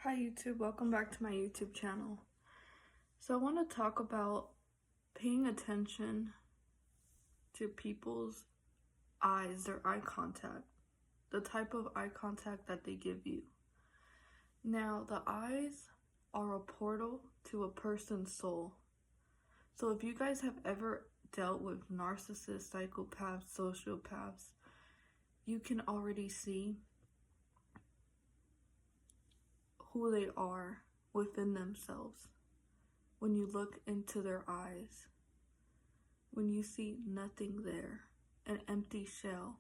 Hi YouTube, welcome back to my YouTube channel. So I want to talk about paying attention to people's eyes, their eye contact, the type of eye contact that they give you. Now, the eyes are a portal to a person's soul. So if you guys have ever dealt with narcissists, psychopaths, sociopaths, you can already see who they are within themselves. When you look into their eyes, when you see nothing there, an empty shell,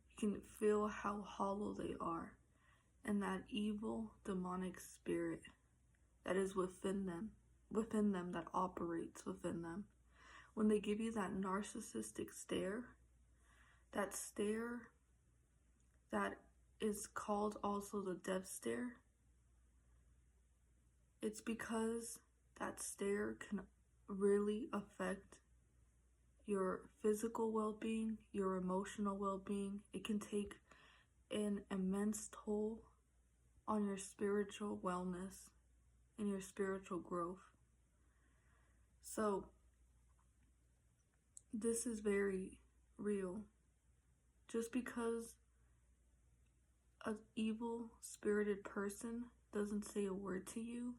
you can feel how hollow they are and that evil demonic spirit that is within them, that operates within them. When they give you that narcissistic stare that is called also the death stare, it's because that stare can really affect your physical well-being, your emotional well-being. It can take an immense toll on your spiritual wellness and your spiritual growth. So this is very real. Just because an evil spirited person doesn't say a word to you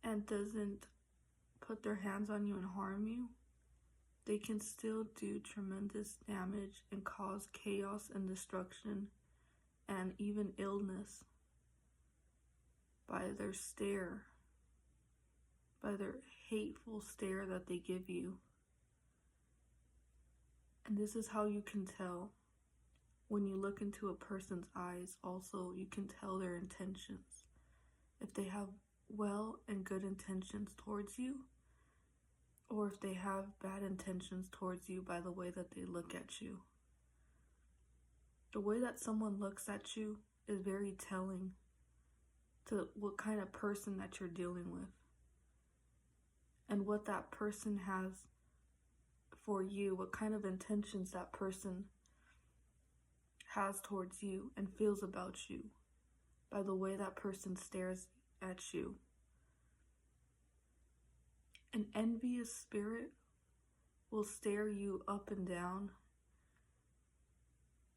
and doesn't put their hands on you and harm you, they can still do tremendous damage and cause chaos and destruction and even illness by their stare, by their hateful stare that they give you. And this is how you can tell. When you look into a person's eyes, also you can tell their intentions. If they have well and good intentions towards you, or if they have bad intentions towards you by the way that they look at you. The way that someone looks at you is very telling to what kind of person that you're dealing with and what that person has for you, what kind of intentions that person has towards you and feels about you by the way that person stares at you. An envious spirit will stare you up and down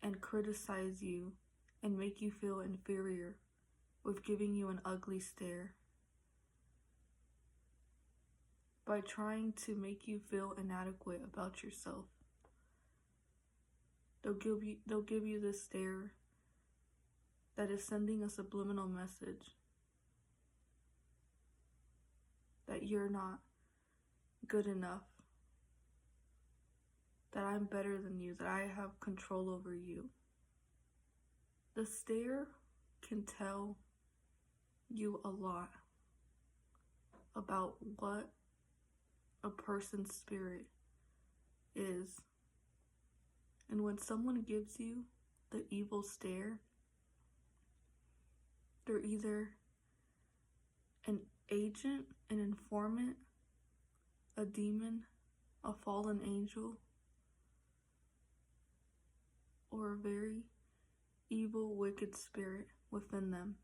and criticize you and make you feel inferior with giving you an ugly stare by trying to make you feel inadequate about yourself. They'll give you this stare that is sending a subliminal message that you're not good enough, that I'm better than you, that I have control over you. The stare can tell you a lot about what a person's spirit is. And when someone gives you the evil stare, they're either an agent, an informant, a demon, a fallen angel, or a very evil, wicked spirit within them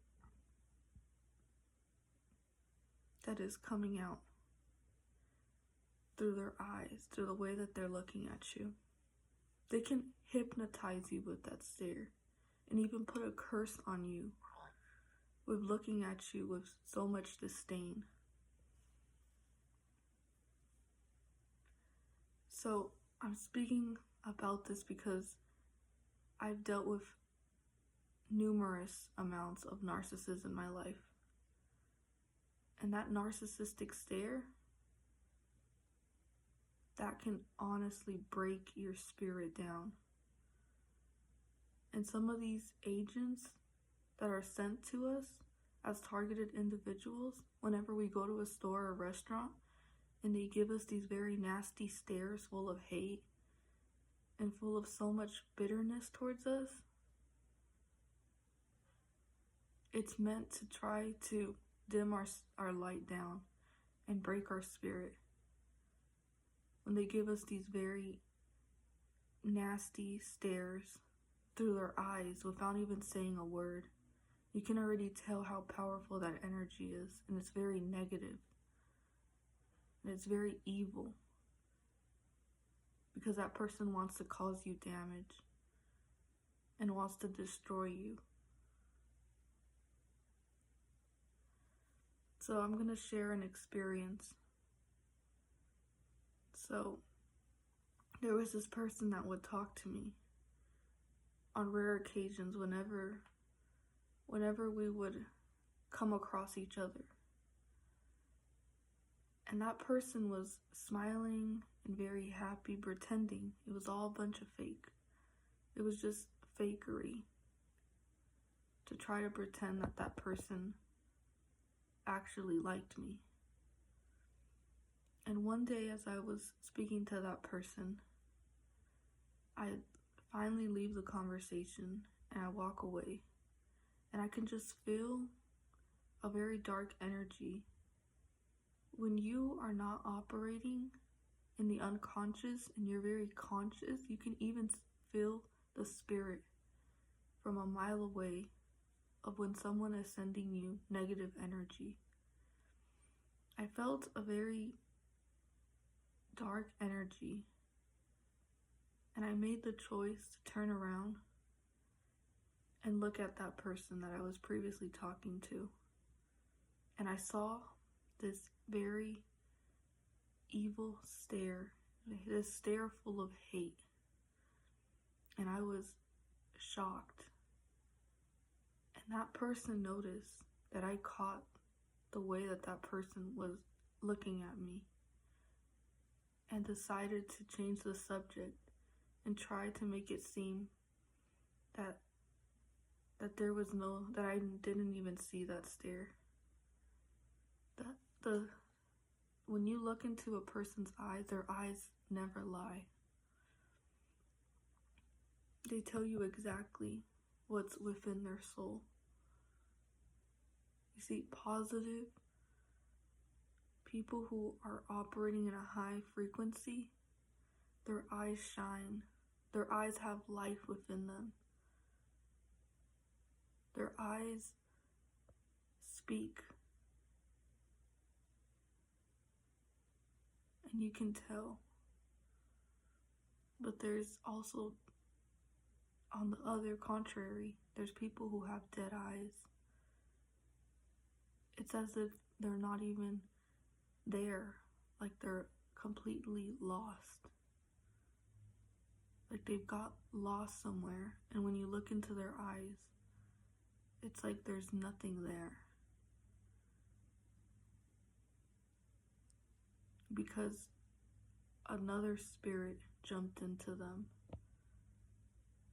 that is coming out through their eyes, through the way that they're looking at you. They can hypnotize you with that stare and even put a curse on you with looking at you with so much disdain. So I'm speaking about this because I've dealt with numerous amounts of narcissists in my life. And that narcissistic stare, that can honestly break your spirit down. And some of these agents that are sent to us as targeted individuals, whenever we go to a store or restaurant, and they give us these very nasty stares full of hate and full of so much bitterness towards us, it's meant to try to dim our light down and break our spirit. When they give us these very nasty stares through their eyes without even saying a word, You can already tell how powerful that energy is, and it's very negative, and it's very evil, because that person wants to cause you damage and wants to destroy you. So I'm going to share an experience. So there was this person that would talk to me on rare occasions whenever we would come across each other. And that person was smiling and very happy, pretending. It was all a bunch of fake. It was just fakery to try to pretend that that person actually liked me. And one day, as I was speaking to that person, I finally leave the conversation and I walk away. And I can just feel a very dark energy. When you are not operating in the unconscious and you're very conscious, you can even feel the spirit from a mile away of when someone is sending you negative energy. I felt a very dark energy, and I made the choice to turn around and look at that person that I was previously talking to. And I saw this very evil stare, this stare full of hate. And I was shocked. And that person noticed that I caught the way that that person was looking at me, and decided to change the subject and try to make it seem that there was that I didn't even see that stare. When you look into a person's eyes, their eyes never lie. They tell you exactly what's within their soul. You see, positive people who are operating in a high frequency, their eyes shine. Their eyes have life within them. Their eyes speak. And you can tell. But there's also, on the other contrary, there's people who have dead eyes. It's as if they're not even there, like they're completely lost. Like they've got lost somewhere, and when you look into their eyes, it's like there's nothing there. Because another spirit jumped into them.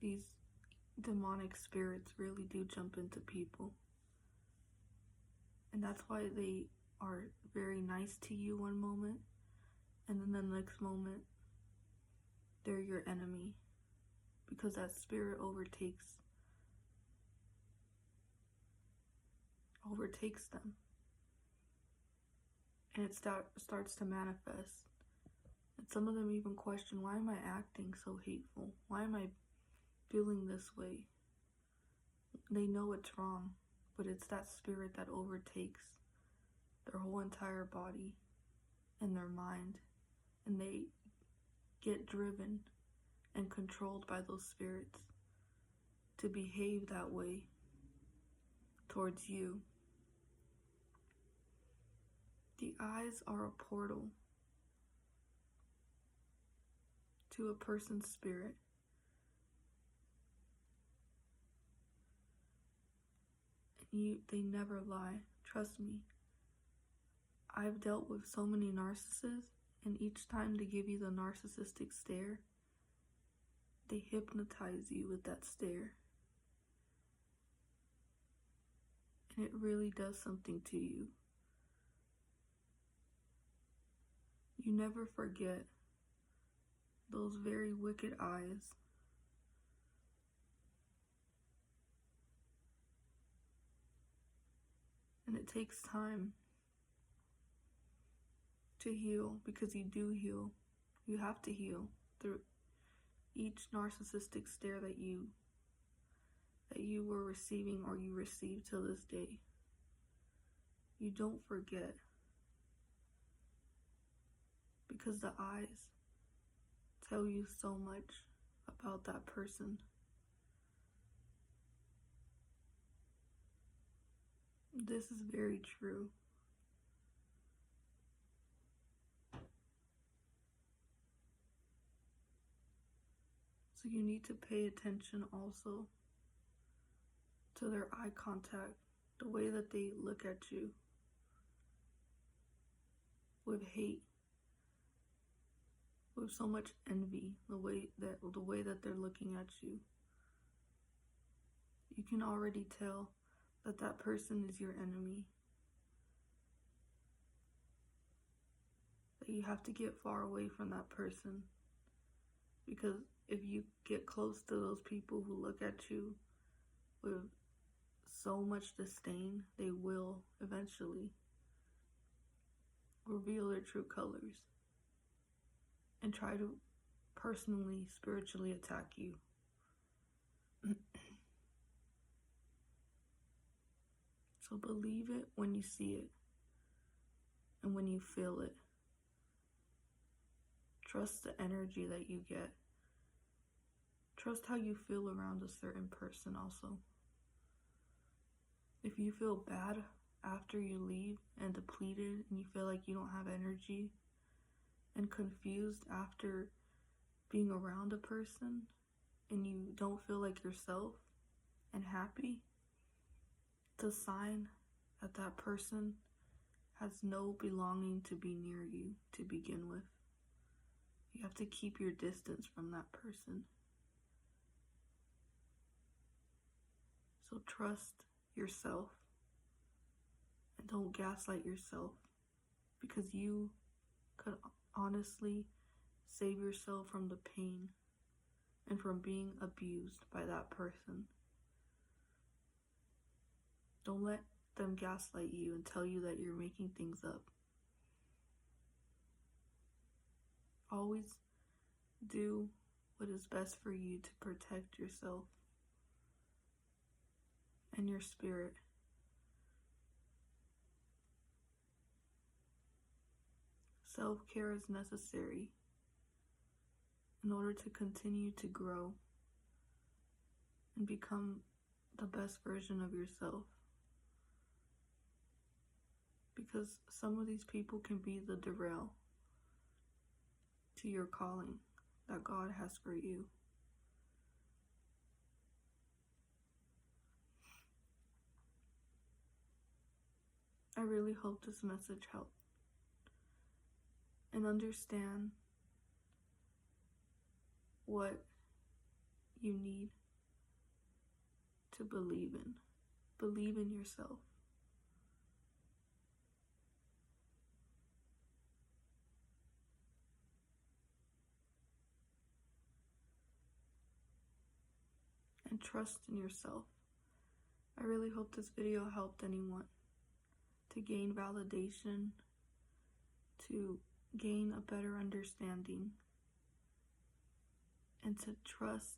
These demonic spirits really do jump into people. And that's why they are very nice to you one moment, and then the next moment, they're your enemy. Because that spirit overtakes them. And it starts to manifest. And some of them even question, why am I acting so hateful? Why am I feeling this way? They know it's wrong, but it's that spirit that overtakes their whole entire body and their mind. And they get driven and controlled by those spirits to behave that way towards you. The eyes are a portal to a person's spirit. And they never lie. Trust me. I've dealt with so many narcissists, and each time they give you the narcissistic stare, they hypnotize you with that stare. And it really does something to you. You never forget those very wicked eyes. And it takes time to heal, because you do heal. You have to heal through each narcissistic stare that you that you were receiving or you receive till this day. You don't forget, because the eyes tell you so much about that person. This is very true. So you need to pay attention also to their eye contact, the way that they look at you with hate, with so much envy, the way that they're looking at you. You can already tell that that person is your enemy. That you have to get far away from that person, because if you get close to those people who look at you with so much disdain, they will eventually reveal their true colors and try to personally, spiritually attack you. So believe it when you see it and when you feel it. Trust the energy that you get. Trust how you feel around a certain person also. If you feel bad after you leave and depleted and you feel like you don't have energy and confused after being around a person and you don't feel like yourself and happy, it's a sign that that person has no belonging to be near you to begin with. You have to keep your distance from that person. So trust yourself and don't gaslight yourself, because you could honestly save yourself from the pain and from being abused by that person. Don't let them gaslight you and tell you that you're making things up. Always do what is best for you to protect yourself and your spirit. Self-care is necessary in order to continue to grow and become the best version of yourself. Because some of these people can be the derail to your calling that God has for you. I really hope this message helped. And understand what you need to believe in. Believe in yourself. And trust in yourself. I really hope this video helped anyone to gain validation, to gain a better understanding, and to trust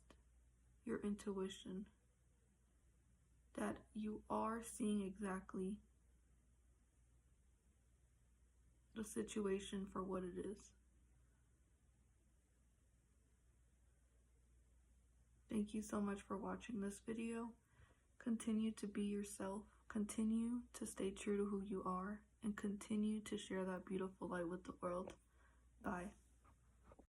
your intuition that you are seeing exactly the situation for what it is. Thank you so much for watching this video. Continue to be yourself. Continue to stay true to who you are, and continue to share that beautiful light with the world. Bye.